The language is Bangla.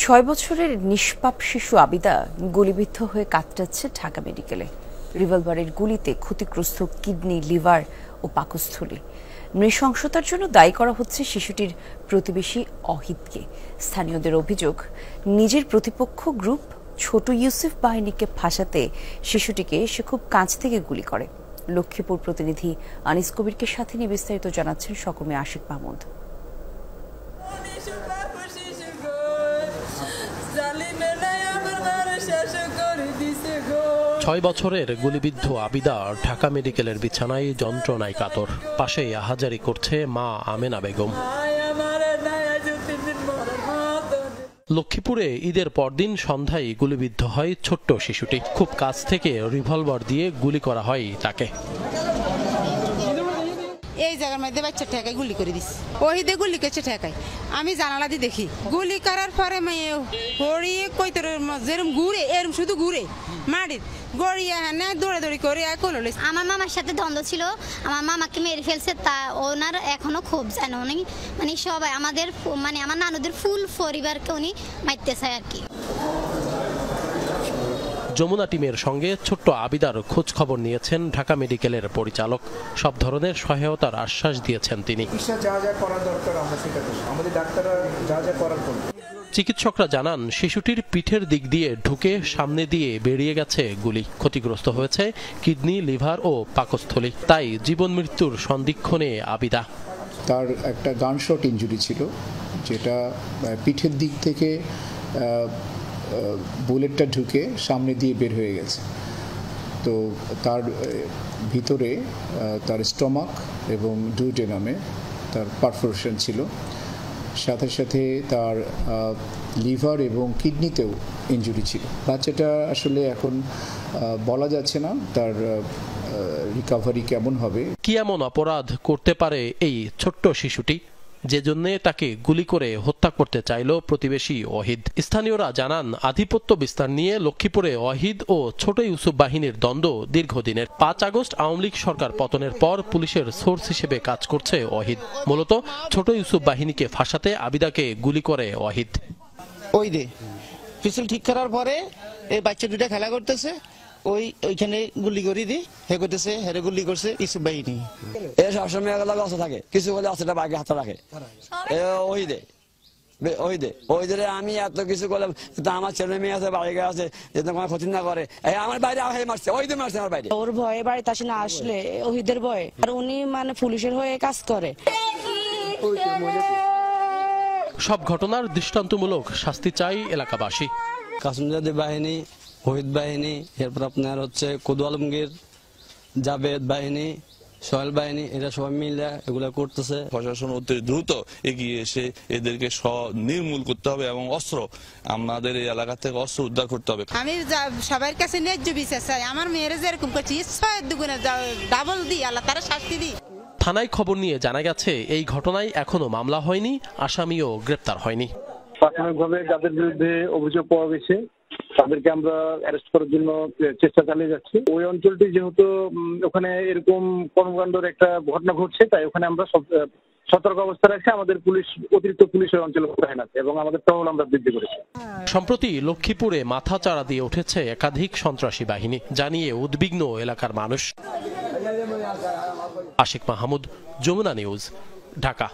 6 বছরের নিষ্পাপ শিশু আবিদা গুলিবিদ্ধ হয়ে কাতরাচ্ছে ঢাকা মেডিকেলে। রিভলভারের গুলিতে ক্ষতিগ্রস্ত কিডনি, লিভার ও পাকস্থলী। নৃশংসতার জন্য দায়ী করা হচ্ছে শিশুটির প্রতিবেশী অহিদকে। স্থানীয়দের অভিযোগ, নিজের প্রতিপক্ষ গ্রুপ ছোট ইউসুফ বাহিনীকে ফাঁসাতে শিশুটিকে সে খুব কাছ থেকে গুলি করে। লক্ষ্মীপুর প্রতিনিধি আনিস কবিরকে সাথে নিয়ে বিস্তারিত জানাচ্ছেন সহকর্মী আশিক মাহমুদ। 6 বছরের গুলিবিদ্ধ আবিদা ঢাকা মেডিকেলের বিছানায় যন্ত্রণায় কাতর। পাশেই আহাজারি করছে মা আমেনা বেগম। লক্ষ্মীপুরে ঈদের পরদিন সন্ধ্যায় গুলিবিদ্ধ হয় ছোট্ট শিশুটি। খুব কাছ থেকে রিভলভার দিয়ে গুলি করা হয় তাকে। এই জায়গার মধ্যে বাচ্চা ঠেকায় গুলি করে দিস, ওহিদে গুলি করছে ঠেকায়। আমি জানালা দিয়ে দেখি গুলি করার পরে হরিয়ে কইতর যেরম ঘুরে এরম শুধু ঘুরে মাটির গড়িয়ে হ্যাঁ দৌড়াদৌড়ি করে করল। আমার মামার সাথে দ্বন্দ্ব ছিল, আমার মামাকে মেরে ফেলছে। তা ওনার এখনো ক্ষোভ জানে, উনি মানে সবাই আমাদের মানে আমার নানুদের ফুল পরিবারকে উনি মারতে চায় আর কি। যমুনা টিমের সঙ্গে ছোট্ট আবিদার খোঁজ খবর নিয়েছেন ঢাকা মেডিকেলের পরিচালক। সব ধরনের সহায়তার আশ্বাস দিয়েছেন তিনি। চিকিৎসকরা জানান, শিশুটির পিঠের দিক দিয়ে ঢুকে সামনে দিয়ে বেরিয়ে গেছে গুলি। ক্ষতিগ্রস্ত হয়েছে কিডনি, লিভার ও পাকস্থলী। তাই জীবন মৃত্যুর সন্দিক্ষণে আবিদা। তার একটা গানশট ইনজুরি ছিল, যেটা পিঠের দিক থেকে বুলেটটা ঢুকে সামনে দিয়ে বের হয়ে গেছে। তো তার ভিতরে তার স্টমাক এবং ডুওডেনামে তার পারফোরেশন ছিল। সাথে সাথে তার লিভার এবং কিডনিতেও ইনজুরি ছিল। বাচ্চাটা আসলে এখন বলা যাচ্ছে না তার রিকভারি কেমন হবে। কি এমন অপরাধ করতে পারে এই ছোট্ট শিশুটি, যে জন্য তাকে গুলি করে হত্যা করতে চাইল প্রতিবেশী ওহিদ? স্থানীয়রা জানান, আধিপত্য বিস্তার নিয়ে লক্ষ্মীপুরে ওহিদ ও ছোট ইউসুফ বাহিনীর দ্বন্দ্ব দীর্ঘদিনের। 5 আগস্ট আওয়ামী লীগ সরকার পতনের পর পুলিশের সোর্স হিসেবে কাজ করছে ওহিদ। মূলত ছোট ইউসুফ বাহিনীকে ফাঁসাতে আবিদাকে গুলি করে ওহিদ। ওই দে পিছল ঠিক করার পরে এই বাচ্চা দুটা খেলা করতেছে, ওইখানে গুলি করে দি হে করতেছে, হেরে গুলি করছে ইউসুফ বাহিনী। এ সবসময় অবস্থা থাকে, কিছু বলে অস্ত্রটা বাগে হাতে রাখে। ওই দে আমি এত কিছু করলাম, আমার ছেলে মেয়ে আছে, বাড়ি আছে, যাতে কোনো ক্ষতি না করে। আমার বাইরে মারছে, ওই দিয়ে মারছে আমার বাইরে। ওর ভয়ে বাড়িতে আসে না, আসলে ওহিদের ভয়ে। আর উনি মানে পুলিশের হয়ে কাজ করে। সব ঘটনার দৃষ্টান্তমূলক শাস্তি চাই এলাকাবাসী। কাসুমজাদী বাহিনী, ওহিদ বাহিনী, এরপর আপনার হচ্ছে কুদু আলমগীর, জাবেদ বাহিনী, সোহেল বাহিনী, এরা সবাই মিলে এগুলা করতেছে। প্রশাসন অতি দ্রুত এগিয়ে এসে এদেরকে নির্মূল করতে হবে এবং অস্ত্র আমাদের এই এলাকা থেকে অস্ত্র উদ্ধার করতে হবে। আমি সবার কাছে ন্যায্য বিচার চাই। আমার মেয়েরা যেরকম করছি দুগুণে ডাবল দিই, আল্লাহ তারা শাস্তি দিই। থানায় খবর নিয়ে জানা গেছে, এই ঘটনায় এখনো মামলা হয়নি, আসামিও গ্রেপ্তার হয়নি। প্রাথমিকভাবে যাদের বিরুদ্ধে অভিযোগ পাওয়া গেছে তাদেরকে আমরা অ্যারেস্ট করার জন্য চেষ্টা চালিয়ে যাচ্ছি। ওই অঞ্চলটি যেহেতু ওখানে এরকম কর্মকাণ্ডের একটা ঘটনা ঘটছে, তাই ওখানে আমরা সতর্ক অবস্থা রাখছি। আমাদের পুলিশ, অতিরিক্ত পুলিশ ওই অঞ্চলে মোতায়েন আছে এবং আমাদের টহল আমরা বৃদ্ধি করেছি। সম্প্রতি লক্ষ্মীপুরে মাথা চাড়া দিয়ে উঠেছে একাধিক সন্ত্রাসী বাহিনী, জানিয়ে উদ্বিগ্ন এলাকার মানুষ। আশিক মাহমুদ, যমুনা নিউজ, ঢাকা।